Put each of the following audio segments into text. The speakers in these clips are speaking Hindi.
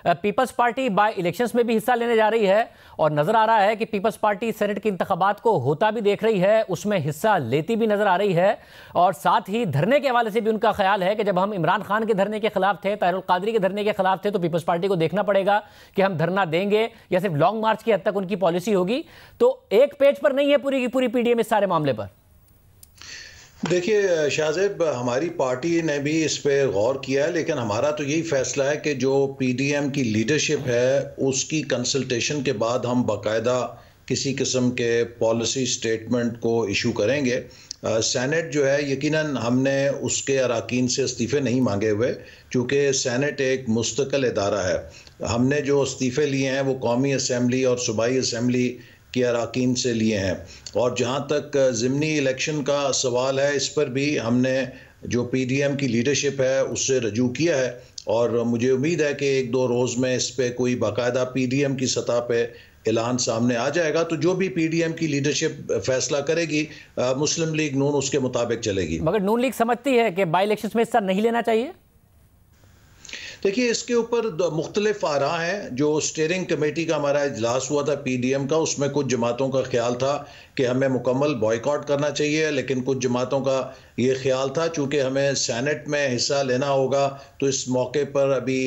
पीपल्स पार्टी बाय इलेक्शंस में भी हिस्सा लेने जा रही है और नजर आ रहा है कि पीपल्स पार्टी सेनेट के इंतखाबात को होता भी देख रही है, उसमें हिस्सा लेती भी नजर आ रही है। और साथ ही धरने के हवाले से भी उनका ख्याल है कि जब हम इमरान खान के धरने के खिलाफ थे, ताहिरुल कादरी के धरने के खिलाफ थे, तो पीपल्स पार्टी को देखना पड़ेगा कि हम धरना देंगे या सिर्फ लॉन्ग मार्च की हद तक उनकी पॉलिसी होगी। तो एक पेज पर नहीं है पूरी की पूरी पीडीएम इस सारे मामले पर। देखिए शाहजेब, हमारी पार्टी ने भी इस पे गौर किया है, लेकिन हमारा तो यही फैसला है कि जो पीडीएम की लीडरशिप है उसकी कंसल्टेशन के बाद हम बाकायदा किसी किस्म के पॉलिसी स्टेटमेंट को इशू करेंगे। सेनेट जो है, यकीनन हमने उसके अराकीन से इस्तीफ़े नहीं मांगे हुए, चूँकि सेनेट एक मुस्तकिल इदारा है। हमने जो इस्तीफ़े लिए हैं वो कौमी असम्बली और सूबाई असम्बली के अराकीन से लिए हैं। और जहाँ तक ज़िमनी इलेक्शन का सवाल है, इस पर भी हमने जो पीडीएम की लीडरशिप है उससे रजू किया है और मुझे उम्मीद है कि एक दो रोज़ में इस पर कोई बाकायदा पीडीएम की सतह पे ऐलान सामने आ जाएगा। तो जो भी पीडीएम की लीडरशिप फैसला करेगी, मुस्लिम लीग नून उसके मुताबिक चलेगी। मगर नून लीग समझती है कि बाई इलेक्शन में हिस्सा नहीं लेना चाहिए। देखिए, इसके ऊपर मुख्तलिफ आरा हैं। जो स्टीयरिंग कमेटी का हमारा इजलास हुआ था पीडीएम का, उसमें कुछ जमातों का ख्याल था कि हमें मुकम्मल बॉयकॉट करना चाहिए, लेकिन कुछ जमातों का ये ख्याल था चूँकि हमें सेनेट में हिस्सा लेना होगा तो इस मौके पर अभी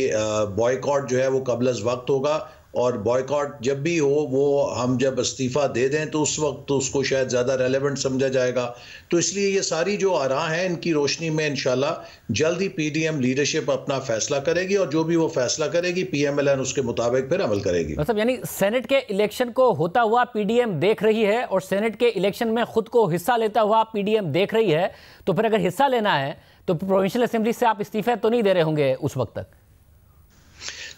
बॉयकॉट जो है वो कबल अज़ वक्त होगा। और बॉयकॉट जब भी हो, वो हम जब इस्तीफ़ा दे दें तो उस वक्त तो उसको शायद ज़्यादा रेलेवेंट समझा जाएगा। तो इसलिए ये सारी जो आरा हैं, इनकी रोशनी में इंशाल्लाह जल्द ही पीडीएम लीडरशिप अपना फैसला करेगी और जो भी वो फैसला करेगी पीएमएलएन उसके मुताबिक फिर अमल करेगी। मतलब यानी सेनेट के इलेक्शन को होता हुआ पीडीएम देख रही है और सेनेट के इलेक्शन में खुद को हिस्सा लेता हुआ पीडीएम देख रही है। तो फिर अगर हिस्सा लेना है तो प्रोविंशियल असेंबली से आप इस्तीफे तो नहीं दे रहे होंगे उस वक्त तक।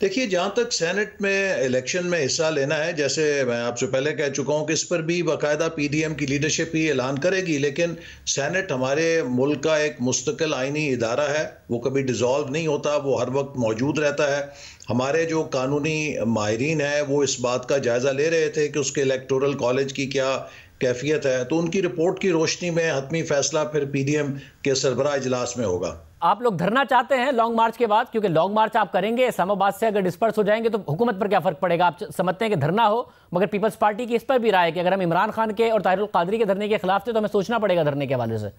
देखिए, जहाँ तक सेनेट में इलेक्शन में हिस्सा लेना है, जैसे मैं आपसे पहले कह चुका हूँ कि इस पर भी बाकायदा पीडीएम की लीडरशिप ही ऐलान करेगी, लेकिन सेनेट हमारे मुल्क का एक मुस्तकिल आइनी इदारा है। वो कभी डिज़ोल्व नहीं होता, वो हर वक्त मौजूद रहता है। हमारे जो कानूनी माहिरीन हैं वो इस बात का जायज़ा ले रहे थे कि उसके इलेक्टोरल कॉलेज की क्या कैफियत है, तो उनकी रिपोर्ट की रोशनी में हतमी फैसला फिर पीडीएम के सरबराह इजलास में होगा। आप लोग धरना चाहते हैं लॉन्ग मार्च के बाद, क्योंकि लॉन्ग मार्च आप करेंगे इस्लामाबाद से, अगर डिस्पर्स हो जाएंगे तो हुकूमत पर क्या फर्क पड़ेगा? आप समझते हैं कि धरना हो, मगर पीपल्स पार्टी की इस पर भी राय है कि अगर हम इमरान खान के और ताहिरुल कादरी के धरने के खिलाफ थे तो हमें सोचना पड़ेगा धरने के हवाले से।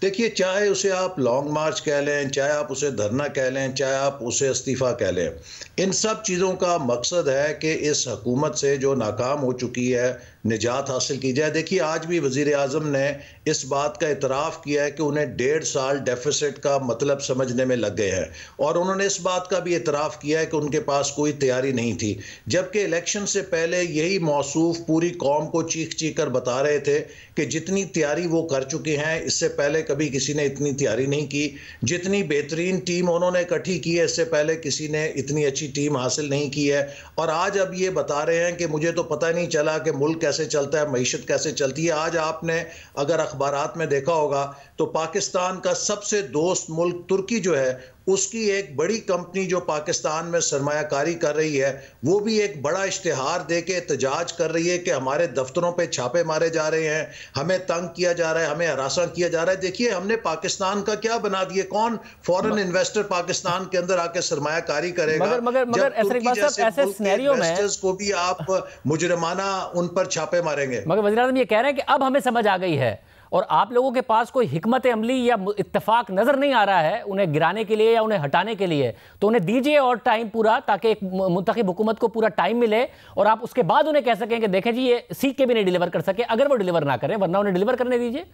देखिए, चाहे उसे आप लॉन्ग मार्च कह लें, चाहे आप उसे धरना कह लें, चाहे आप उसे इस्तीफ़ा कह लें, इन सब चीज़ों का मकसद है कि इस हुकूमत से जो नाकाम हो चुकी है निजात हासिल की जाए। देखिए, आज भी वज़ीर आज़म ने इस बात का इतराफ़ किया है कि उन्हें 1.5 साल डेफिसिट का मतलब समझने में लग गए हैं और उन्होंने इस बात का भी इतराफ़ किया है कि उनके पास कोई तैयारी नहीं थी, जबकि इलेक्शन से पहले यही मौसूफ पूरी कौम को चीख चीख कर बता रहे थे कि जितनी तैयारी वो कर चुके हैं, इससे पहले कभी किसी ने इतनी तैयारी नहीं की। जितनी बेहतरीन टीम उन्होंने इकट्ठी की है, इससे पहले किसी ने इतनी अच्छी टीम हासिल नहीं की है। और आज अब ये बता रहे हैं कि मुझे तो पता नहीं चला कि मुल्क कैसे चलता है, मईशत कैसे चलती है। आज आपने अगर अखबारात में देखा होगा तो पाकिस्तान का सबसे दोस्त मुल्क तुर्की जो है, उसकी एक बड़ी कंपनी जो पाकिस्तान में सरमायाकारी कर रही है, वो भी एक बड़ा इश्तिहार दे के एहतजाज कर रही है कि हमारे दफ्तरों पे छापे मारे जा रहे हैं, हमें तंग किया जा रहा है, हमें हरासा किया जा रहा है। देखिए, हमने पाकिस्तान का क्या बना दिया? कौन फॉरेन इन्वेस्टर पाकिस्तान के अंदर आके सरमायाकारी करेगा? मगर ऐसे सिनेरियो में को भी आप मुजरिमाना उन पर छापे मारेंगे। मगर वज़ीर आज़म ये कह रहे हैं कि अब हमें समझ आ गई है और आप लोगों के पास कोई हिकमत अमली या इत्तेफाक नजर नहीं आ रहा है उन्हें गिराने के लिए या उन्हें हटाने के लिए, तो उन्हें दीजिए और टाइम पूरा, ताकि एक मुंतखब हुकूमत को पूरा टाइम मिले और आप उसके बाद उन्हें कह सकें कि देखें जी ये सीख के भी नहीं डिलीवर कर सके, अगर वो डिलीवर ना करें, वरना उन्हें डिलीवर करने दीजिए।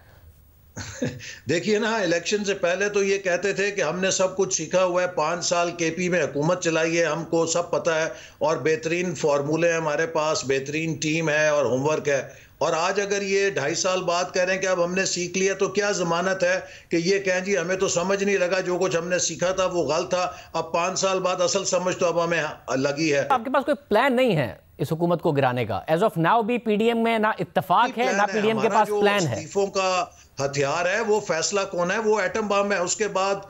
देखिए ना, इलेक्शन से पहले तो ये कहते थे कि हमने सब कुछ सीखा हुआ है, 5 साल केपी में हुकूमत चलाई है, हमको सब पता है और बेहतरीन फार्मूले हैं हमारे पास, बेहतरीन टीम है और होमवर्क है। और आज अगर ये 2.5 साल बाद कह रहे हैं कि अब हमने सीख लिया, तो क्या जमानत है कि ये कहें जी हमें तो समझ नहीं लगा, जो कुछ हमने सीखा था वो गलत था, अब 5 साल बाद असल समझ तो अब हमें लगी है। आपके पास कोई प्लान नहीं है इस हुकूमत को गिराने का? एज ऑफ नाउ भी पीडीएम में ना इत्तेफाक है ना पीडीएम के पास प्लान है। इस्तीफों का हथियार है वो फैसला कौन है, वो एटम बम है। उसके बाद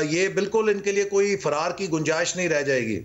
ये बिल्कुल इनके लिए कोई फरार की गुंजाइश नहीं रह जाएगी।